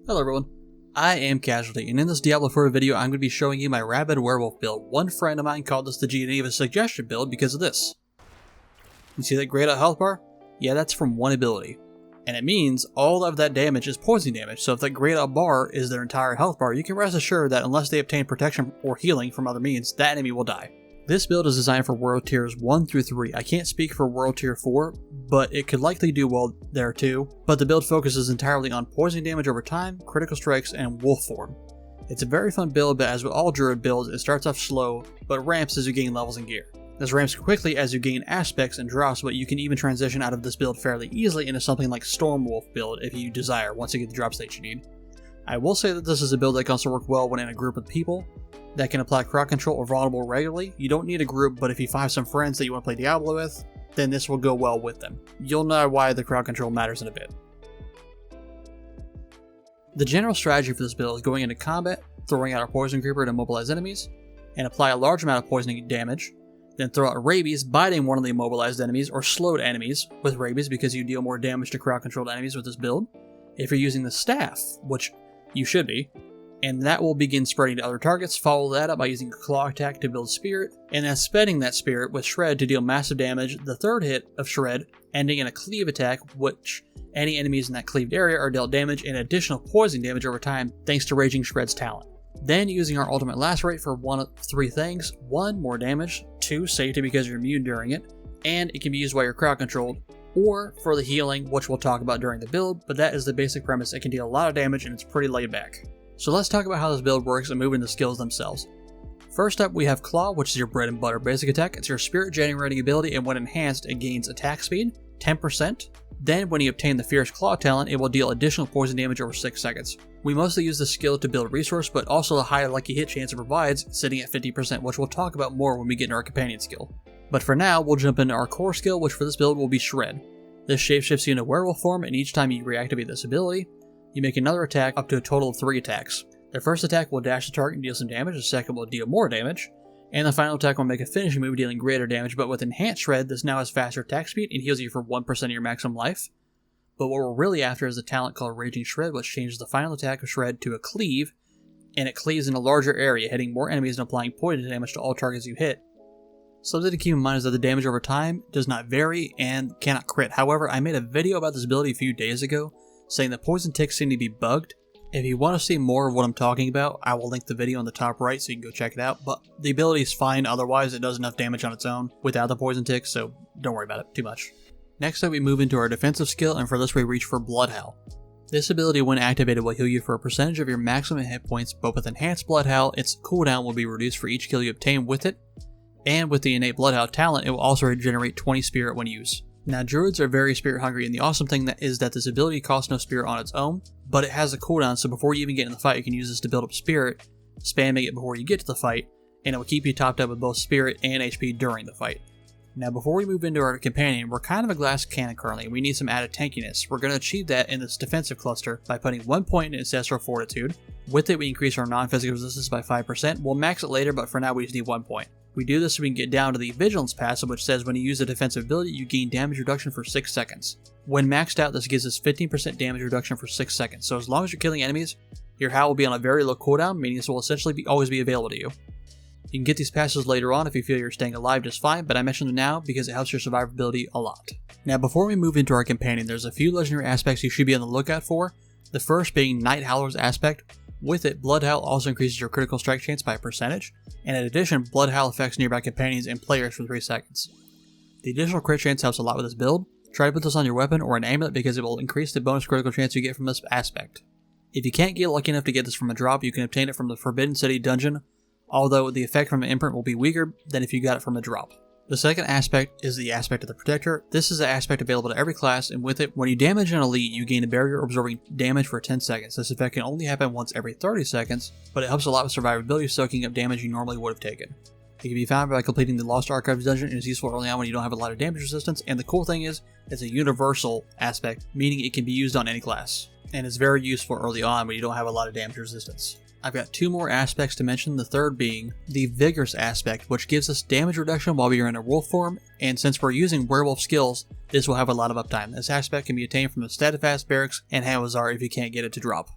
Hello everyone, I am Casualty, and in this Diablo IV video I'm going to be showing you my Rabid Werewolf build. One friend of mine called this the Geneva suggestion build because of this. You see that grayed out health bar? Yeah, that's from one ability. And it means all of that damage is poison damage, so if that grayed out bar is their entire health bar, you can rest assured that unless they obtain protection or healing from other means, that enemy will die. This build is designed for World Tiers 1 through 3. I can't speak for World Tier 4, but it could likely do well there too. But the build focuses entirely on poison damage over time, critical strikes, and wolf form. It's a very fun build, but as with all Druid builds, it starts off slow, but ramps as you gain levels and gear. This ramps quickly as you gain aspects and drops, but you can even transition out of this build fairly easily into something like Storm Wolf build if you desire, once you get the drop state you need. I will say that this is a build that can also work well when in a group of people that can apply crowd control or vulnerable regularly. You don't need a group, but if you find some friends that you want to play Diablo with, then this will go well with them. You'll know why the crowd control matters in a bit. The general strategy for this build is going into combat, throwing out a poison creeper to immobilize enemies, and apply a large amount of poisoning damage, then throw out rabies, biting one of the immobilized enemies or slowed enemies with rabies because you deal more damage to crowd controlled enemies with this build. If you're using the staff, which you should be, and that will begin spreading to other targets. Follow that up by using a claw attack to build spirit, and then spending that spirit with shred to deal massive damage. The third hit of shred ending in a cleave attack, which any enemies in that cleaved area are dealt damage and additional poison damage over time thanks to Raging Shred's talent. Then using our ultimate lacerate for one of three things: 1, more damage; 2, safety because you're immune during it, and it can be used while you're crowd controlled, or for the healing, which we'll talk about during the build, but that is the basic premise. It can deal a lot of damage and it's pretty laid back. So let's talk about how this build works and move into the skills themselves. First up, we have Claw, which is your bread and butter basic attack. It's your spirit generating ability, and when enhanced, it gains attack speed, 10%. Then when you obtain the Fierce Claw talent, it will deal additional poison damage over 6 seconds. We mostly use this skill to build resource, but also the high lucky hit chance it provides, sitting at 50%, which we'll talk about more when we get into our companion skill. But for now, we'll jump into our core skill, which for this build will be Shred. This shapeshifts you into werewolf form, and each time you reactivate this ability, you make another attack up to a total of 3 attacks. The first attack will dash the target and deal some damage, the second will deal more damage, and the final attack will make a finishing move dealing greater damage, but with Enhanced Shred, this now has faster attack speed and heals you for 1% of your maximum life. But what we're really after is a talent called Raging Shred, which changes the final attack of Shred to a cleave, and it cleaves in a larger area, hitting more enemies and applying poison damage to all targets you hit. Something to keep in mind is that the damage over time does not vary and cannot crit. However, I made a video about this ability a few days ago, saying that poison ticks seem to be bugged. If you want to see more of what I'm talking about, I will link the video on the top right so you can go check it out, but the ability is fine otherwise. It does enough damage on its own without the poison ticks, so don't worry about it too much. Next up, we move into our defensive skill, and for this we reach for Blood Howl. This ability, when activated, will heal you for a percentage of your maximum hit points, but with Enhanced Blood Howl, its cooldown will be reduced for each kill you obtain with it, and with the innate Blood Howl talent, it will also regenerate 20 spirit when used. Now, Druids are very spirit hungry, and the awesome thing is that this ability costs no spirit on its own, but it has a cooldown, so before you even get in the fight, you can use this to build up spirit, spamming it before you get to the fight, and it will keep you topped up with both spirit and HP during the fight. Now, before we move into our companion, we're kind of a glass cannon currently, and we need some added tankiness. We're going to achieve that in this defensive cluster by putting 1 point in Ancestral Fortitude. With it, we increase our non-physical resistance by 5%. We'll max it later, but for now we just need 1 point. We do this so we can get down to the Vigilance passive, which says when you use a defensive ability, you gain damage reduction for 6 seconds. When maxed out, this gives us 15% damage reduction for 6 seconds, so as long as you're killing enemies, your Howl will be on a very low cooldown, meaning this will essentially always be available to you. You can get these passes later on if you feel you're staying alive just fine, but I mention them now because it helps your survivability a lot. Now, before we move into our companion, there's a few legendary aspects you should be on the lookout for, the first being Night Howler's aspect. With it, Blood Howl also increases your critical strike chance by a percentage, and in addition, Blood Howl affects nearby companions and players for 3 seconds. The additional crit chance helps a lot with this build. Try to put this on your weapon or an amulet because it will increase the bonus critical chance you get from this aspect. If you can't get lucky enough to get this from a drop, you can obtain it from the Forbidden City dungeon, although the effect from an imprint will be weaker than if you got it from a drop. The second aspect is the aspect of the Protector. This is an aspect available to every class, and with it, when you damage an elite, you gain a barrier absorbing damage for 10 seconds. This effect can only happen once every 30 seconds, but it helps a lot with survivability, soaking up damage you normally would have taken. It can be found by completing the Lost Archives dungeon and is useful early on when you don't have a lot of damage resistance, and the cool thing is, it's a universal aspect, meaning it can be used on any class, and is very useful early on when you don't have a lot of damage resistance. I've got 2 more aspects to mention, the third being the Vigorous aspect, which gives us damage reduction while we are in a wolf form, and since we're using werewolf skills, this will have a lot of uptime. This aspect can be attained from the Steadfast Barracks and Hamazar if you can't get it to drop.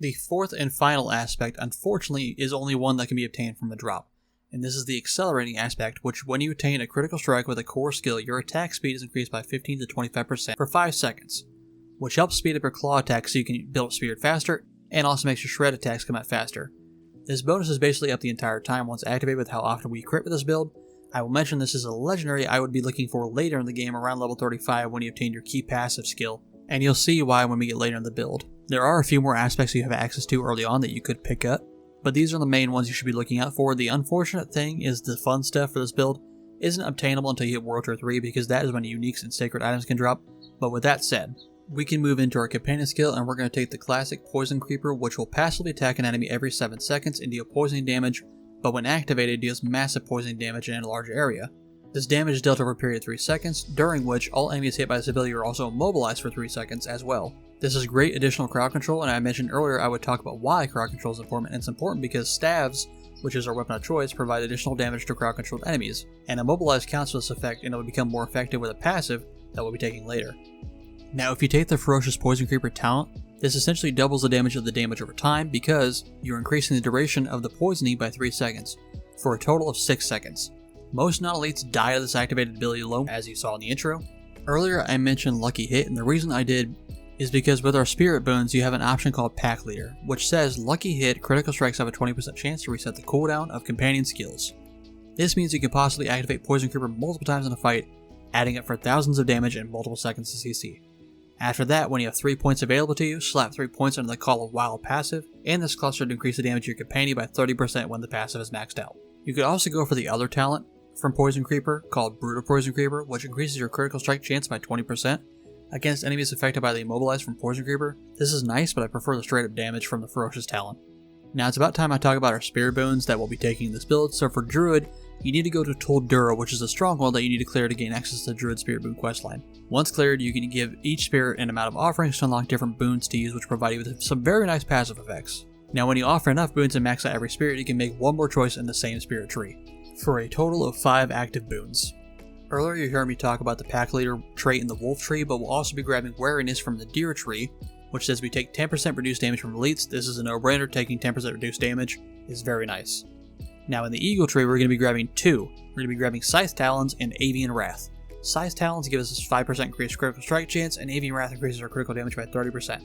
The fourth and final aspect, unfortunately, is only one that can be obtained from a drop, and this is the accelerating aspect, which when you attain a critical strike with a core skill, your attack speed is increased by 15 to 25% for 5 seconds, which helps speed up your claw attacks so you can build up spirit faster, and also makes your shred attacks come out faster. This bonus is basically up the entire time once activated with how often we crit with this build. I will mention this is a legendary I would be looking for later in the game around level 35 when you obtain your key passive skill, and you'll see why when we get later in the build. There are a few more aspects you have access to early on that you could pick up, but these are the main ones you should be looking out for. The unfortunate thing is the fun stuff for this build isn't obtainable until you hit World Tier 3 because that is when uniques and sacred items can drop, but with that said, we can move into our companion skill and we're going to take the classic Poison Creeper, which will passively attack an enemy every 7 seconds and deal poisoning damage, but when activated deals massive poisoning damage in a large area. This damage is dealt over a period of 3 seconds, during which all enemies hit by this ability are also immobilized for 3 seconds as well. This is great additional crowd control, and I mentioned earlier I would talk about why crowd control is important, and it's important because staves, which is our weapon of choice, provide additional damage to crowd controlled enemies, and immobilize counts for this effect and it will become more effective with a passive that we'll be taking later. Now if you take the Ferocious Poison Creeper talent, this essentially doubles the damage of the damage over time because you're increasing the duration of the poisoning by 3 seconds, for a total of 6 seconds. Most non-elites die to this activated ability alone, as you saw in the intro. Earlier I mentioned Lucky Hit, and the reason I did is because with our Spirit Boons you have an option called Pack Leader, which says Lucky Hit critical strikes have a 20% chance to reset the cooldown of companion skills. This means you can possibly activate Poison Creeper multiple times in a fight, adding up for thousands of damage in multiple seconds to CC. After that, when you have 3 points available to you, slap 3 points under the Call of Wild passive, and this cluster to increase the damage to your companion by 30% when the passive is maxed out. You could also go for the other talent from Poison Creeper, called Brutal Poison Creeper, which increases your critical strike chance by 20% against enemies affected by the immobilized from Poison Creeper. This is nice, but I prefer the straight up damage from the Ferocious talent. Now it's about time I talk about our Spirit Boons that we'll be taking in this build. So for Druid, you need to go to Toldura, which is a stronghold that you need to clear to gain access to the Druid Spirit Boon questline. Once cleared, you can give each spirit an amount of offerings to unlock different boons to use, which provide you with some very nice passive effects. Now when you offer enough boons and max out every spirit, you can make one more choice in the same spirit tree, for a total of 5 active boons. Earlier you heard me talk about the Pack Leader trait in the Wolf tree, but we'll also be grabbing Wariness from the Deer tree, which says we take 10% reduced damage from elites. This is a no-brainer. Taking 10% reduced damage is very nice. Now in the Eagle tree we're going to be grabbing 2. We're going to be grabbing Scythe Talons and Avian Wrath. Scythe Talons give us a 5% increased critical strike chance, and Avian Wrath increases our critical damage by 30%.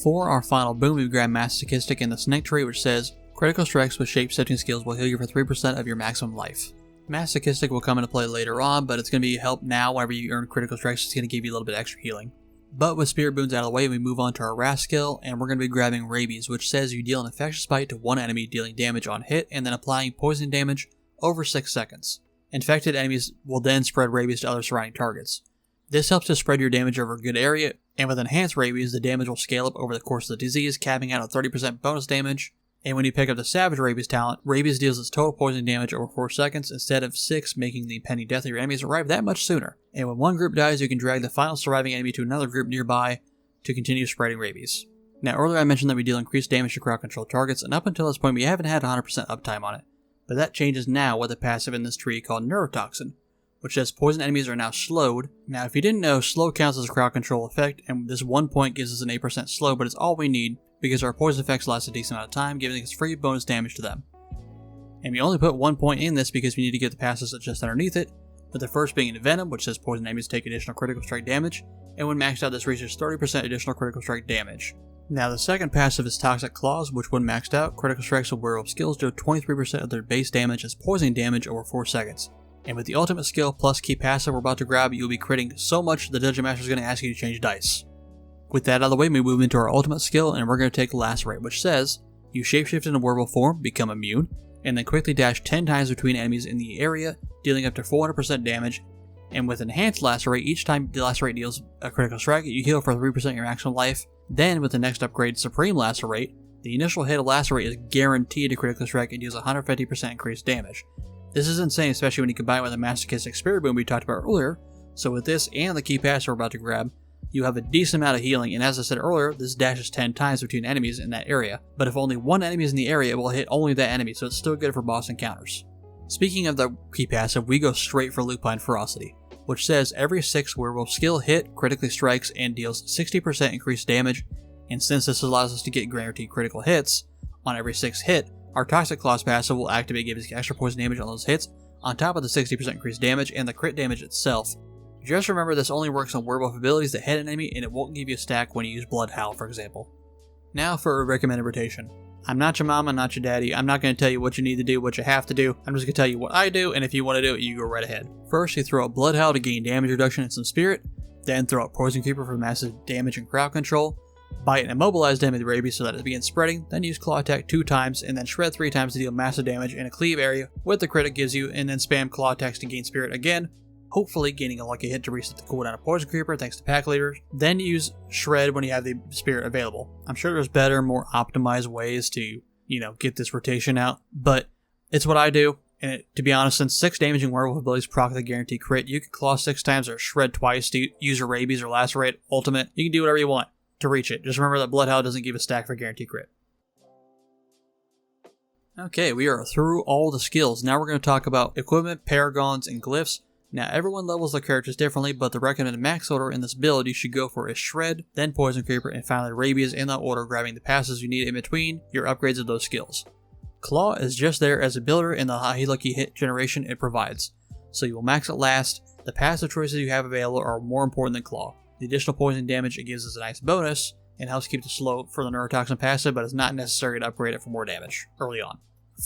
For our final boon, we grab Masochistic in the Snake tree, which says critical strikes with shape-shifting skills will heal you for 3% of your maximum life. Masochistic will come into play later on, but it's going to be help now. Whenever you earn critical strikes, it's going to give you a little bit extra healing. But with Spirit Boons out of the way, we move on to our Wrath skill, and we're going to be grabbing Rabies, which says you deal an infectious bite to one enemy, dealing damage on hit, and then applying poison damage over 6 seconds. Infected enemies will then spread Rabies to other surrounding targets. This helps to spread your damage over a good area, and with Enhanced Rabies, the damage will scale up over the course of the disease, capping out at 30% bonus damage. And when you pick up the Savage Rabies talent, Rabies deals its total poison damage over 4 seconds instead of 6, making the impending death of your enemies arrive that much sooner. And when one group dies, you can drag the final surviving enemy to another group nearby to continue spreading Rabies. Now earlier I mentioned that we deal increased damage to crowd control targets, and up until this point we haven't had 100% uptime on it. But that changes now with a passive in this tree called Neurotoxin, which says poison enemies are now slowed. Now if you didn't know, slow counts as a crowd control effect, and this 1 point gives us an 8% slow, but it's all we need because our poison effects last a decent amount of time, giving us free bonus damage to them. And we only put 1 point in this because we need to get the passives just underneath it, with the first being Venom, which says poison enemies take additional critical strike damage, and when maxed out this reaches 30% additional critical strike damage. Now the second passive is Toxic Claws, which when maxed out, critical strikes of werewolf skills do 23% of their base damage as poison damage over 4 seconds. And with the ultimate skill plus key passive we're about to grab, you'll be critting so much the Dungeon Master is going to ask you to change dice. With that out of the way, we move into our ultimate skill, and we're going to take Lacerate, which says, you shapeshift into werewolf form, become immune, and then quickly dash 10 times between enemies in the area, dealing up to 400% damage. And with Enhanced Lacerate, each time the Lacerate deals a critical strike, you heal for 3% of your maximum life. Then with the next upgrade, Supreme Lacerate, the initial hit of Lacerate is guaranteed to critical strike and deals 150% increased damage. This is insane, especially when you combine it with the Masochistic Spirit Boon we talked about earlier. So with this and the key pass we're about to grab, you have a decent amount of healing, and as I said earlier, this dashes 10 times between enemies in that area. But if only one enemy is in the area, it will hit only that enemy, so it's still good for boss encounters. Speaking of the key passive, we go straight for Lupine Ferocity, which says every 6 werewolf skill hit critically strikes and deals 60% increased damage, and since this allows us to get guaranteed critical hits, on every 6 hit, our Toxic Claws passive will activate, giving us extra poison damage on those hits, on top of the 60% increased damage and the crit damage itself. Just remember this only works on werewolf abilities that hit an enemy, and it won't give you a stack when you use Blood Howl, for example. Now for a recommended rotation. I'm not your mama, not your daddy. I'm not going to tell you what you need to do, what you have to do. I'm just going to tell you what I do, and if you want to do it, you go right ahead. First, you throw out Blood Howl to gain damage reduction and some spirit. Then throw out Poison Creeper for massive damage and crowd control. Bite and immobilize them with rabies so that it begins spreading. Then use Claw Attack 2 times, and then Shred 3 times to deal massive damage in a cleave area with the crit it gives you, and then spam Claw Attacks to gain spirit again, hopefully gaining a lucky hit to reset the cooldown of Poison Creeper thanks to pack leaders. Then use Shred when you have the spirit available. I'm sure there's better, more optimized ways to, get this rotation out, but it's what I do. And to be honest, since 6 damaging werewolf abilities proc the guaranteed crit, you can Claw 6 times or Shred twice to use your rabies or lacerate, ultimate. You can do whatever you want to reach it. Just remember that Blood Howl doesn't give a stack for guaranteed crit. Okay, we are through all the skills. Now we're going to talk about equipment, paragons, and glyphs. Now everyone levels their characters differently, but the recommended max order in this build you should go for is Shred, then Poison Creeper, and finally Rabies in that order, grabbing the passes you need in between your upgrades of those skills. Claw is just there as a builder in the high lucky hit generation it provides, so you will max it last. The passive choices you have available are more important than Claw. The additional poison damage it gives is a nice bonus, and helps keep the slow for the neurotoxin passive, but it's not necessary to upgrade it for more damage early on.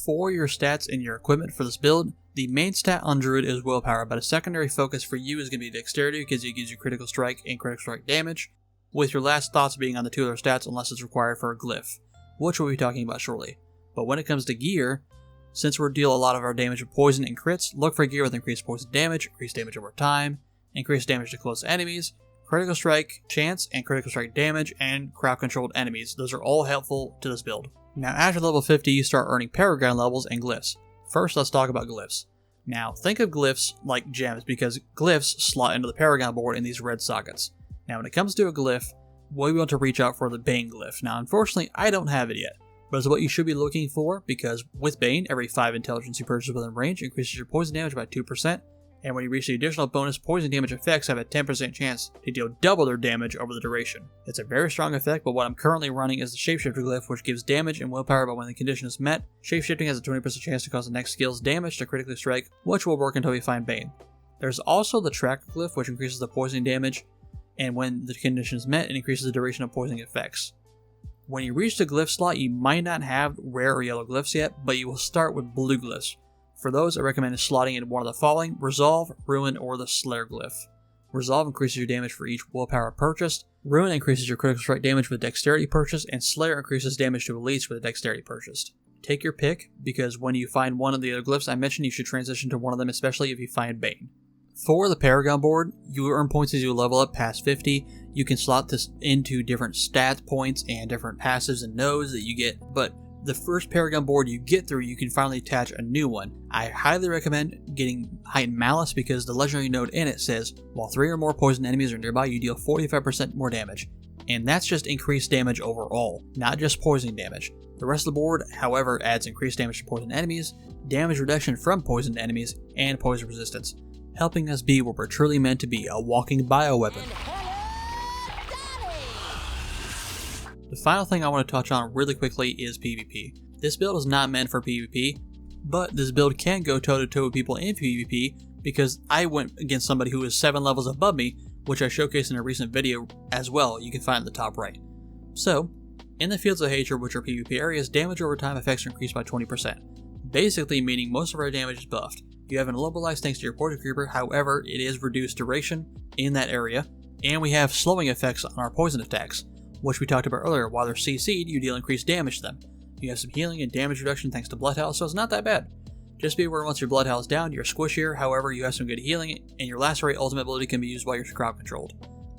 For your stats and your equipment for this build, the main stat on Druid is willpower, but a secondary focus for you is going to be dexterity because it gives you critical strike and critical strike damage, with your last thoughts being on the 2 other stats unless it's required for a glyph, which we'll be talking about shortly. But when it comes to gear, since we'll deal a lot of our damage with poison and crits, look for gear with increased poison damage, increased damage over time, increased damage to close enemies, critical strike chance and critical strike damage, and crowd controlled enemies. Those are all helpful to this build. Now after level 50 you start earning Paragon levels and glyphs. First let's talk about glyphs. Now think of glyphs like gems because glyphs slot into the Paragon board in these red sockets. Now when it comes to a glyph, we want to reach out for the Bane glyph. Now unfortunately I don't have it yet, but it's what you should be looking for because with Bane, every 5 intelligence you purchase within range increases your poison damage by 2%, and when you reach the additional bonus, poison damage effects have a 10% chance to deal double their damage over the duration. It's a very strong effect, but what I'm currently running is the Shapeshifter glyph, which gives damage and willpower, but when the condition is met, Shapeshifting has a 20% chance to cause the next skill's damage to critically strike, which will work until we find Bane. There's also the Tracker glyph, which increases the poison damage, and when the condition is met, it increases the duration of poisoning effects. When you reach the glyph slot, you might not have rare or yellow glyphs yet, but you will start with blue glyphs. For those, I recommend slotting in one of the following: Resolve, Ruin, or the Slayer glyph. Resolve increases your damage for each willpower purchased, Ruin increases your critical strike damage with dexterity purchased, and Slayer increases damage to elites with dexterity purchased. Take your pick, because when you find one of the other glyphs I mentioned, you should transition to one of them, especially if you find Bane. For the Paragon board, you earn points as you level up past 50. You can slot this into different stat points and different passives and nodes that you get, but the first Paragon board you get through, you can finally attach a new one. I highly recommend getting Heightened Malice because the legendary node in it says, while 3 or more poison enemies are nearby, you deal 45% more damage. And that's just increased damage overall, not just poison damage. The rest of the board, however, adds increased damage to poison enemies, damage reduction from poisoned enemies, and poison resistance, helping us be where we're truly meant to be, a walking bioweapon. The final thing I want to touch on really quickly is PvP. This build is not meant for PvP, but this build can go toe-to-toe with people in PvP because I went against somebody who was 7 levels above me, which I showcased in a recent video as well, you can find in the top right. So, in the Fields of Hatred, which are PvP areas, damage over time effects are increased by 20%, basically meaning most of our damage is buffed. You have an immobilized thanks to your Poison Creeper, however, it is reduced duration in that area, and we have slowing effects on our poison attacks, which we talked about earlier. While they're CC'd, you deal increased damage to them. You have some healing and damage reduction thanks to Blood Howl, so it's not that bad. Just be aware once your Blood Howl is down, you're squishier, however you have some good healing, and your Lacerate ultimate ability can be used while you're crowd controlled.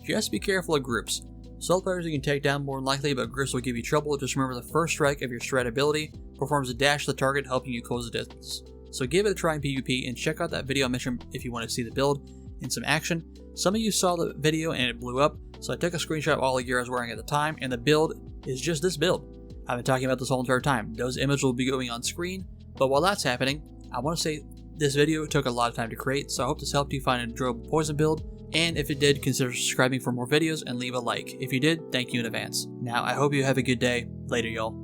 Just be careful of groups. Solo players you can take down more than likely, but groups will give you trouble. Just remember the first strike of your Shred ability performs a dash to the target, helping you close the distance. So give it a try in PvP, and check out that video I mentioned if you want to see the build in some action. Some of you saw the video and it blew up, so I took a screenshot of all the gear I was wearing at the time, and the build is just this build. I've been talking about this whole entire time. Those images will be going on screen, but while that's happening, I want to say this video took a lot of time to create, so I hope this helped you find an enjoyable poison build, And if it did, consider subscribing for more videos and leave a like. If you did, thank you in advance. Now, I hope you have a good day. Later, y'all.